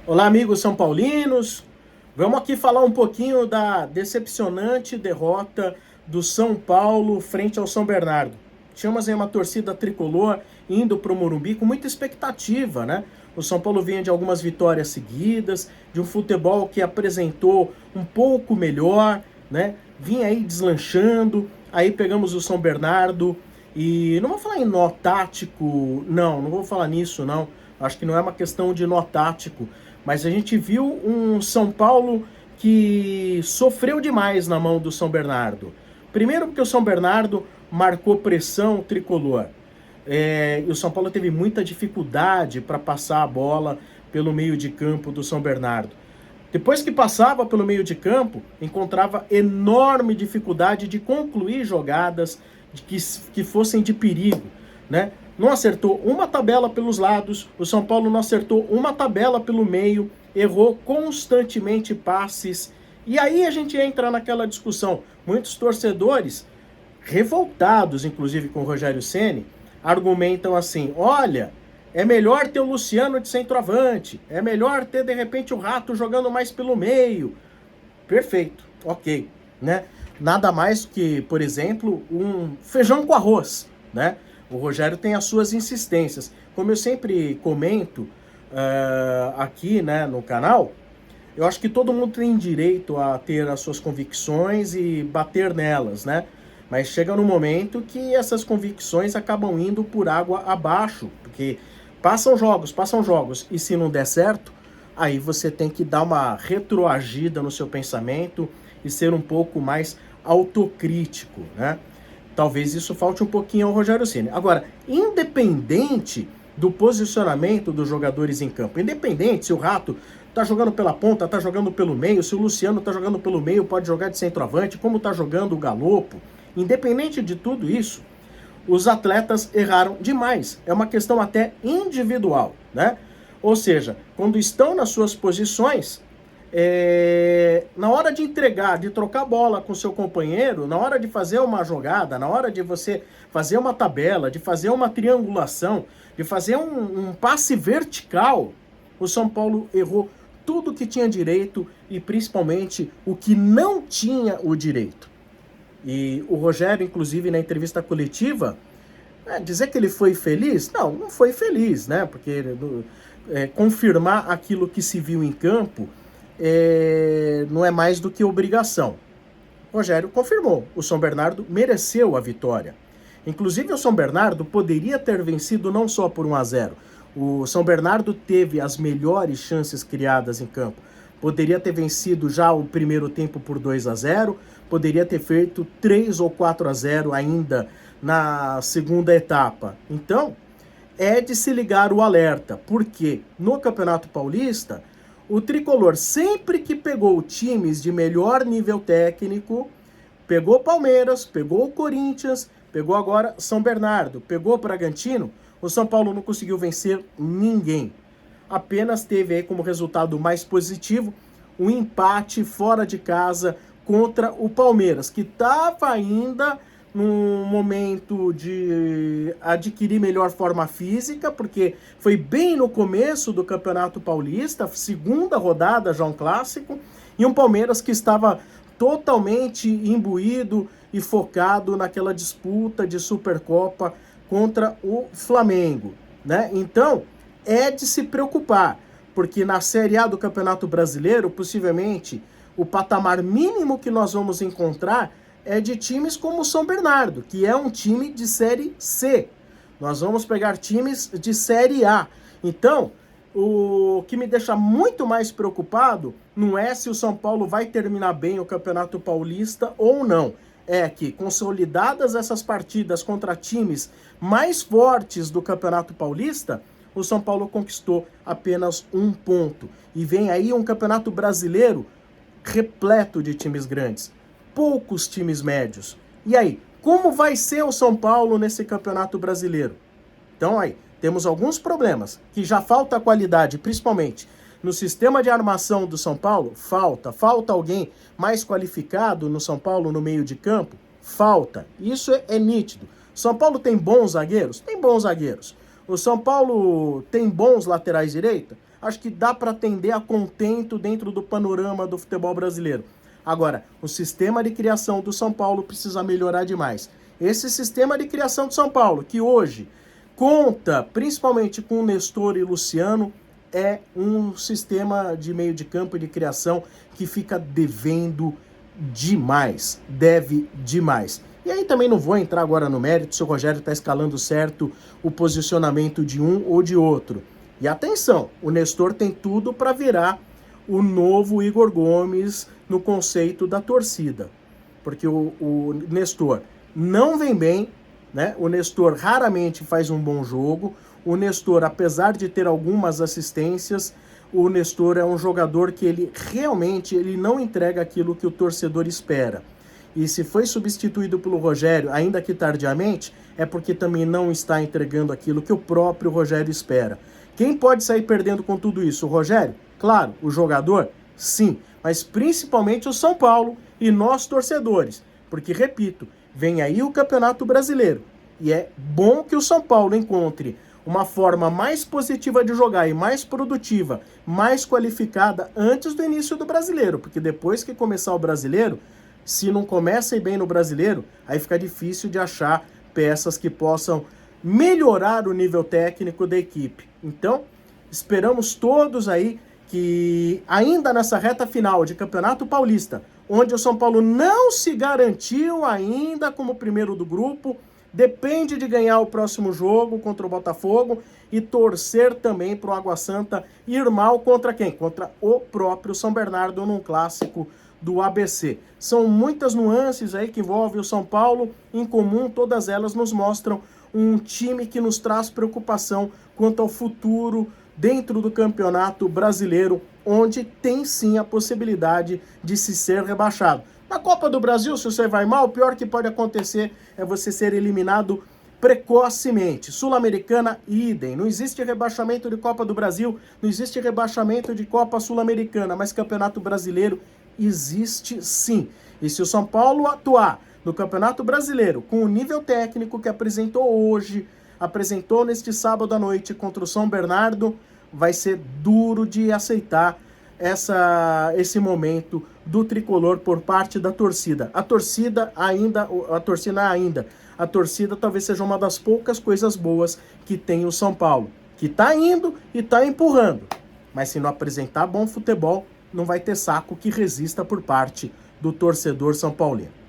Olá, amigos são paulinos. Vamos aqui falar um pouquinho da decepcionante derrota do São Paulo frente ao São Bernardo. Tínhamos aí uma torcida tricolor indo para o Morumbi com muita expectativa, né? O São Paulo vinha de algumas vitórias seguidas, de um futebol que apresentou um pouco melhor, né? Vinha aí deslanchando, aí pegamos o São Bernardo e não vou falar em nó tático, não vou falar nisso, não. Acho que não é uma questão de nó tático, mas a gente viu um São Paulo que sofreu demais na mão do São Bernardo. Primeiro porque o São Bernardo marcou pressão tricolor. E o São Paulo teve muita dificuldade para passar a bola pelo meio de campo do São Bernardo. Depois que passava pelo meio de campo, encontrava enorme dificuldade de concluir jogadas que fossem de perigo, né? Não acertou uma tabela pelos lados, o São Paulo não acertou uma tabela pelo meio, errou constantemente passes. E aí a gente entra naquela discussão. Muitos torcedores, revoltados inclusive com o Rogério Ceni, argumentam assim: olha, é melhor ter o Luciano de centroavante, é melhor ter de repente o Rato jogando mais pelo meio. Perfeito, ok, né? Nada mais que, por exemplo, um feijão com arroz, né? O Rogério tem as suas insistências. Como eu sempre comento aqui, né, no canal, eu acho que todo mundo tem direito a ter as suas convicções e bater nelas, né? Mas chega no momento que essas convicções acabam indo por água abaixo, porque passam jogos, e se não der certo, aí você tem que dar uma retroagida no seu pensamento e ser um pouco mais autocrítico, né? Talvez isso falte um pouquinho ao Rogério Ceni. Agora, independente do posicionamento dos jogadores em campo, independente se o Rato tá jogando pela ponta, tá jogando pelo meio, se o Luciano tá jogando pelo meio, pode jogar de centroavante, como tá jogando o Galopo, independente de tudo isso, os atletas erraram demais. É uma questão até individual, né? Ou seja, quando estão nas suas posições, na hora de entregar, de trocar bola com seu companheiro, na hora de fazer uma jogada, na hora de você fazer uma tabela, de fazer uma triangulação, de fazer um passe vertical, o São Paulo errou tudo que tinha direito e principalmente o que não tinha o direito. E o Rogério, inclusive, na entrevista coletiva, dizer que ele foi feliz? Não foi feliz, né? Porque confirmar aquilo que se viu em campo não é mais do que obrigação. O Rogério confirmou, o São Bernardo mereceu a vitória. Inclusive o São Bernardo poderia ter vencido não só por 1-0. O São Bernardo teve as melhores chances criadas em campo. Poderia ter vencido já o primeiro tempo por 2-0, poderia ter feito 3 ou 4-0 ainda na segunda etapa. Então, é de se ligar o alerta, porque no Campeonato Paulista, o Tricolor sempre que pegou times de melhor nível técnico, pegou Palmeiras, pegou Corinthians, pegou agora São Bernardo, pegou Bragantino, o São Paulo não conseguiu vencer ninguém. Apenas teve aí como resultado mais positivo um empate fora de casa contra o Palmeiras, que estava ainda num momento de adquirir melhor forma física, porque foi bem no começo do Campeonato Paulista, segunda rodada já um clássico, e um Palmeiras que estava totalmente imbuído e focado naquela disputa de Supercopa contra o Flamengo, né? Então, é de se preocupar, porque na Série A do Campeonato Brasileiro, possivelmente, o patamar mínimo que nós vamos encontrar é de times como o São Bernardo, que é um time de Série C. Nós vamos pegar times de Série A. Então, o que me deixa muito mais preocupado não é se o São Paulo vai terminar bem o Campeonato Paulista ou não. É que, consolidadas essas partidas contra times mais fortes do Campeonato Paulista, o São Paulo conquistou apenas 1 ponto. E vem aí um Campeonato Brasileiro repleto de times grandes, poucos times médios. E aí, como vai ser o São Paulo nesse Campeonato Brasileiro? Então aí, temos alguns problemas, que já falta qualidade, principalmente no sistema de armação do São Paulo, falta alguém mais qualificado no São Paulo no meio de campo? Falta, isso é nítido. São Paulo tem bons zagueiros? Tem bons zagueiros. O São Paulo tem bons laterais direita? acho que dá para atender a contento dentro do panorama do futebol brasileiro. Agora, o sistema de criação do São Paulo precisa melhorar demais. Esse sistema de criação do São Paulo, que hoje conta principalmente com o Nestor e Luciano, é um sistema de meio de campo e de criação que fica devendo demais, deve demais. E aí também não vou entrar agora no mérito se o Rogério está escalando certo o posicionamento de um ou de outro. E atenção, o Nestor tem tudo para virar o novo Igor Gomes no conceito da torcida. Porque o Nestor não vem bem, né? O Nestor raramente faz um bom jogo. O Nestor, apesar de ter algumas assistências, o Nestor é um jogador que ele realmente não entrega aquilo que o torcedor espera. E se foi substituído pelo Rogério, ainda que tardiamente, é porque também não está entregando aquilo que o próprio Rogério espera. Quem pode sair perdendo com tudo isso? O Rogério? Claro. O jogador? Sim. Mas principalmente o São Paulo e nós torcedores. Porque, repito, vem aí o Campeonato Brasileiro. E é bom que o São Paulo encontre uma forma mais positiva de jogar e mais produtiva, mais qualificada antes do início do Brasileiro. Porque depois que começar o Brasileiro, se não começa a ir bem no Brasileiro, aí fica difícil de achar peças que possam melhorar o nível técnico da equipe. Então, esperamos todos aí que ainda nessa reta final de Campeonato Paulista, onde o São Paulo não se garantiu ainda como primeiro do grupo, depende de ganhar o próximo jogo contra o Botafogo e torcer também para o Água Santa ir mal contra quem? Contra o próprio São Bernardo num clássico do ABC. São muitas nuances aí que envolvem o São Paulo, em comum todas elas nos mostram um time que nos traz preocupação quanto ao futuro dentro do Campeonato Brasileiro, onde tem sim a possibilidade de se ser rebaixado. Na Copa do Brasil, se você vai mal, o pior que pode acontecer é você ser eliminado precocemente. Sul-Americana, idem. Não existe rebaixamento de Copa do Brasil, não existe rebaixamento de Copa Sul-Americana, mas Campeonato Brasileiro existe sim. E se o São Paulo atuar no Campeonato Brasileiro com o nível técnico que apresentou hoje, apresentou neste sábado à noite contra o São Bernardo, vai ser duro de aceitar esse momento do tricolor por parte da torcida. A torcida talvez seja uma das poucas coisas boas que tem o São Paulo, que tá indo e tá empurrando. Mas se não apresentar bom futebol, não vai ter saco que resista por parte do torcedor são paulino.